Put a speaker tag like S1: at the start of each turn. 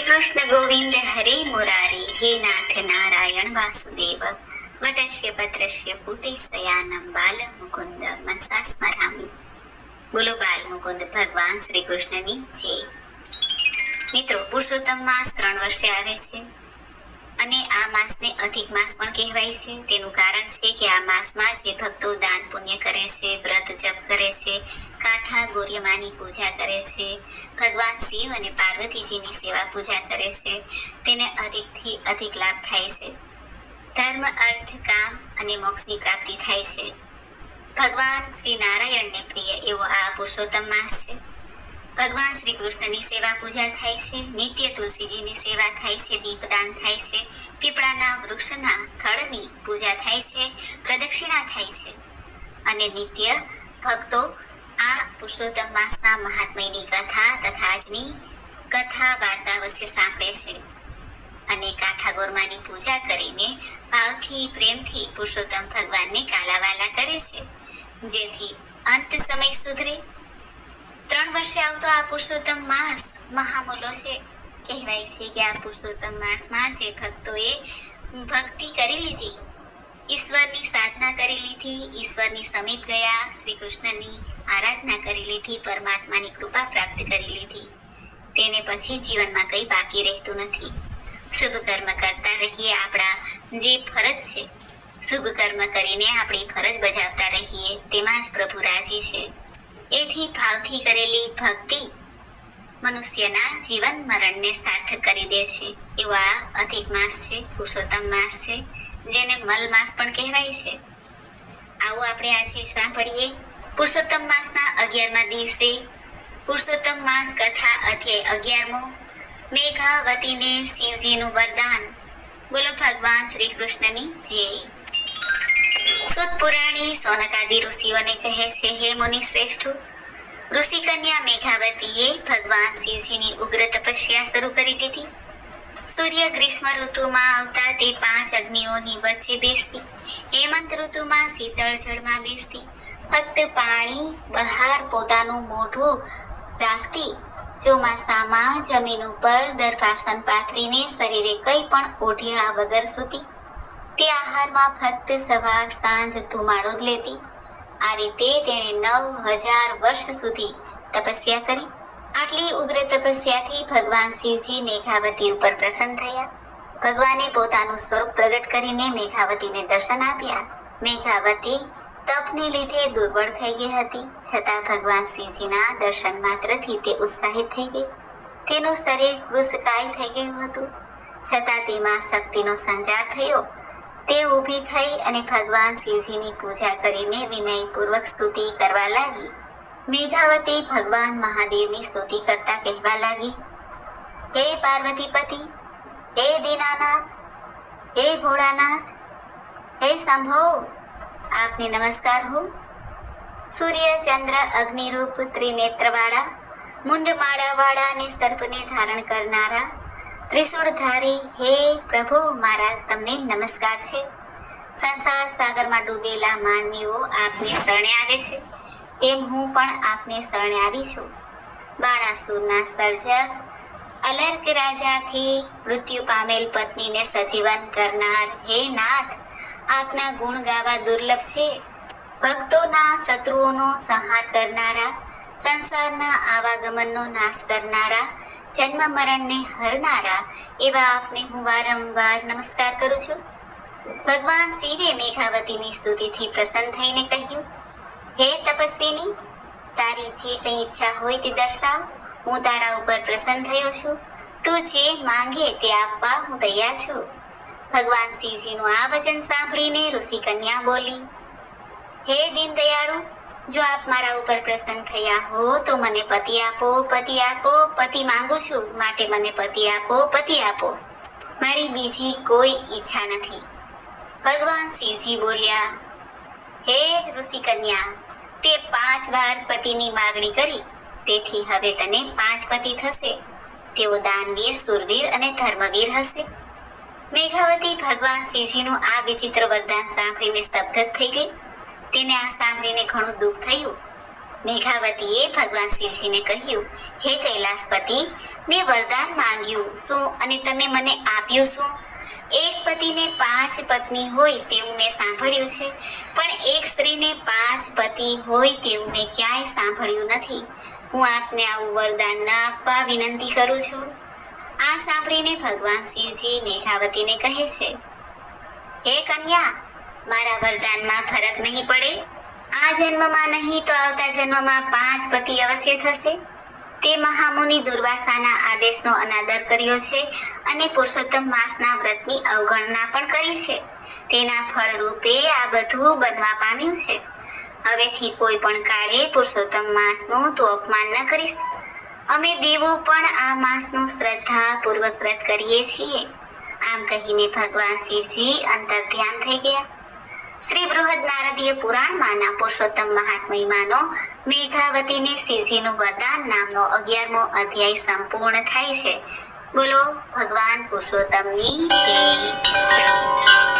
S1: કૃષ્ણ ગોવિંદ હરે મુરારી, હે નાથ નારાયણ વાસુદેવ, વટસ્ય ભદ્રસ્ય પુટેશયાનમ બાલ મુકુંદ મનસા સ્મરામી. બોલો બાલ મુકુંદ ભગવાન શ્રી કૃષ્ણની જય. મિત્રો, પુરુષોત્તમ માસ 3 વર્ષે આવે છે અને આ માસને અધિક માસ પણ કહેવાય છે. તેનું કારણ છે કે આ માસમાં જે ભક્તો દાન પુણ્ય કરે છે, વ્રત જપ કરે છે, કાંઠા ગોર્યમાની પૂજા કરે છે, ભગવાન શિવ અને પાર્વતીજીની સેવા પૂજા કરે છે, તેને અધિકથી અધિક લાભ થાય છે. ધર્મ, અર્થ, કામ અને મોક્ષની પ્રાપ્તિ થાય છે. ભગવાન શ્રી નારાયણને પ્રિય એવો આ પુરુષોત્તમ માસ છે. ભગવાન શ્રી કૃષ્ણની સેવા પૂજા થાય છે, નિત્ય તુલસીજીની સેવા થાય છે, દીપદાન થાય છે, પીપળાના વૃક્ષના થળની પૂજા થાય છે, પ્રદક્ષિણા થાય છે અને નિત્ય ભક્તો આ પુરુષોત્તમ માસના મહાત્મ્યની કથા તથા આજની કથા વાર્તા અવશ્ય સાંભળે છે અને કાંઠા ગોરમાની પૂજા કરીને ભાવથી પ્રેમથી પુરુષોત્તમ ભગવાનને કાલાવાલા કરે છે, જેથી અંત સમય સુધરે. 3 વર્ષે આવતો આ પુરુષોત્તમ માસ મહામૂલો છે. કહેવાય છે કે આ પુરુષોત્તમ માસમાં જે ભક્તોએ ભક્તિ કરી લીધી, ઈશ્વરની સાધના કરી લીધી, ઈશ્વરની સમીપ ગયા, શ્રી કૃષ્ણની આરાધના કરી લીધી, પરમાત્માની કૃપા પ્રાપ્ત કરી લીધી, તેને પછી જીવનમાં કંઈ બાકી રહેતું નથી. શુભ કર્મ કરતા રહીએ, આપણા જે ફરજ છે શુભ કર્મ કરીને આપણી ફરજ બજાવતા રહીએ, તેમાં જ પ્રભુ રાજી છે. એથી ભાવથી કરેલી ભક્તિ મનુષ્યના જીવન મરણને સાર્થક કરી દે છે. એવો આ અધિક માસ છે, પુરુષોત્તમ માસ છે, જેને મલ માસ પણ કહેવાય છે. આવો આપણે આજે સાંભળીએ પુરુષોત્તમ માસના 11મા દિવસે પુરુષોત્તમ માસ કથા અધ્યાય 11મો, મેઘાવતીને શિવજીનું વરદાન. બોલો ભગવાન શ્રી કૃષ્ણની જય. સુત પુરાણી સોનકાદી ઋષિઓને કહે છે, હે મુનિ શ્રેષ્ઠો, ઋષિ કન્યા મેઘાવતીએ ભગવાન શિવજીની ઉગ્ર તપસ્યા શરૂ કરી દીધી. સૂર્ય ગ્રીષ્મ ઋતુમાં આવતા તે 5 અગ્નિઓની વચ્ચે બેસતી, હેમંત ઋતુમાં શીતળ જળમાં બેસતી, ફક્ત પાણી બહાર પોતાનું મોઢું રાખતી, ચોમાસામાં જમીન ઉપર દર્ભાસન પાથરીને શરીરે કંઈ પણ ઓઢ્યા વગર સૂતી, તે આહારમાં ફક્ત સવાર સાંજ ધુમાડો જ લેતી. આ રીતે તેણે 9000 વર્ષ સુધી તપસ્યા કરી. આટલી ઉગ્ર તપસ્યાથી ભગવાન શિવજી મેઘાવતી ઉપર પ્રસન્ન થયા. ભગવાને પોતાનું સ્વરૂપ પ્રગટ કરીને મેઘાવતીને દર્શન આપ્યા. મેઘાવતી તપને લીધે દુર્બળ થઈ ગઈ હતી, છતાં ભગવાન શિવજીના દર્શન માત્રથી તે ઉત્સાહિત થઈ ગઈ. તેનું શરીર કૃશકાય થઈ ગયું હતું, છતાં તેમાં શક્તિનો સંચાર થયો. તે ઊભી થઈ અને ભગવાન શિવજીની પૂજા કરીને વિનયપૂર્વક સ્તુતિ કરવા લાગી. મેઘાવતી ભગવાન મહાદેવની સ્તુતિ કરતા કહેવા લાગી, હે પાર્વતીપતિ, હે દીનાનાથ, હે ભોળાનાથ, હે શંભો, આપને નમસ્કાર હો. સૂર્ય, ચંદ્ર, અગ્નિરૂપ ત્રિનેત્રવાળા, મુંડમાળાવાળા અને સર્પને ધારણ કરનારા ત્રિશૂળધારી હે પ્રભુ, મારા તમને નમસ્કાર છે. સંસાર સાગરમાં ડૂબેલા માનવીઓ આપને શરણે આવે છે, એમ હું પણ આપને શરણે આવી છું. બાણાસુરના સર્જક, અલર્ક રાજાથી મૃત્યુ પામેલ પત્નીને સજીવન કરનાર હે નાથ, આપના ગુણ ગાવા દુર્લભ છે. ભક્તોના શત્રુઓનો સંહાર કરનારા, સંસારના આવાગમનનો નાશ કરનારા, જન્મ મરણને હરનારા એવા આપને હું વારંવાર નમસ્કાર કરું છું. ભગવાન શિવે મેઘાવતીની સ્તુતિથી પ્રસન્ન થઈને કહ્યું, હે તપસ્વીની, તારી જે કંઈ ઈચ્છા હોય તે દર્શાવ, હું તારા ઉપર પ્રસન્ન થયો છું. તું જે માંગે તે આપવા હું તૈયાર છું. ભગવાન શિવજીનું આ વચન સાંભળીને ઋષિ કન્યા બોલી, હે દીન દયાળુ, જો આપ મારા ઉપર પ્રસન્ન થયા હો તો મને પતિ આપો, પતિ આપો, પતિ માંગુ છું, માટે મને પતિ આપો, પતિ આપો. મારી બીજી કોઈ ઈચ્છા નથી. ભગવાન શિવજી બોલ્યા, હે ઋષિ કન્યા, તે 5 વાર પતિની માગણી કરી, તેથી હવે તને 5 પતિ થશે. તેઓ દાનવીર, સુરવીર અને ધર્મવીર હશે. મેઘાવતી ભગવાન શિવજીનું આ વિચિત્ર વરદાન સાંભળીને સ્તબ્ધ થઈ ગઈ. તેને આ સાંભળીને ઘણું દુઃખ થયું. મેઘાવતીએ ભગવાન શિવજીને કહ્યું, હે કૈલાસપતિ, મેં વરદાન માંગ્યું શું અને તમે મને આપ્યું શું? એક પતિને 5 પત્ની હોય તેવું મેં સાંભળ્યું છે, પણ એક સ્ત્રીને 5 પતિ હોય તેવું મેં ક્યાંય સાંભળ્યું નથી. હું આપને આવું વરદાન ન આપવા વિનંતી કરું છું. આ સાંભળીને ભગવાન શિવજી મેઘાવતીને કહે છે, હે કન્યા, મારા વરદાનમાં ફરક નહીં પડે. આ જન્મમાં નહીં તો આવતા જન્મમાં 5 પતિ અવશ્ય થશે. તે મહામુનિ દુર્વાસાના આદેશનો અનાદર કર્યો છે અને પુરુષોત્તમ માસના વ્રતની અવગણના પણ કરી છે. તેના ફળ રૂપે આ બધું બનવા પામ્યું છે. હવેથી કોઈ પણ કાળે પુરુષોત્તમ માસનું તું અપમાન ન કરીશ. અમે દેવો પણ આ માસનું શ્રદ્ધાપૂર્વક વ્રત કરીએ છીએ. આમ કહીને ભગવાન શિવજી અંતર ધ્યાન થઈ ગયા. શ્રી બૃહદ નારદીય પુરાણમાંના પુરુષોત્તમ મહાત્મયમાંનો મેઘાવતીને શિવજીનું વરદાન નામનો 11મો અધ્યાય સંપૂર્ણ થાય છે. બોલો ભગવાન પુરુષોત્તમની જય.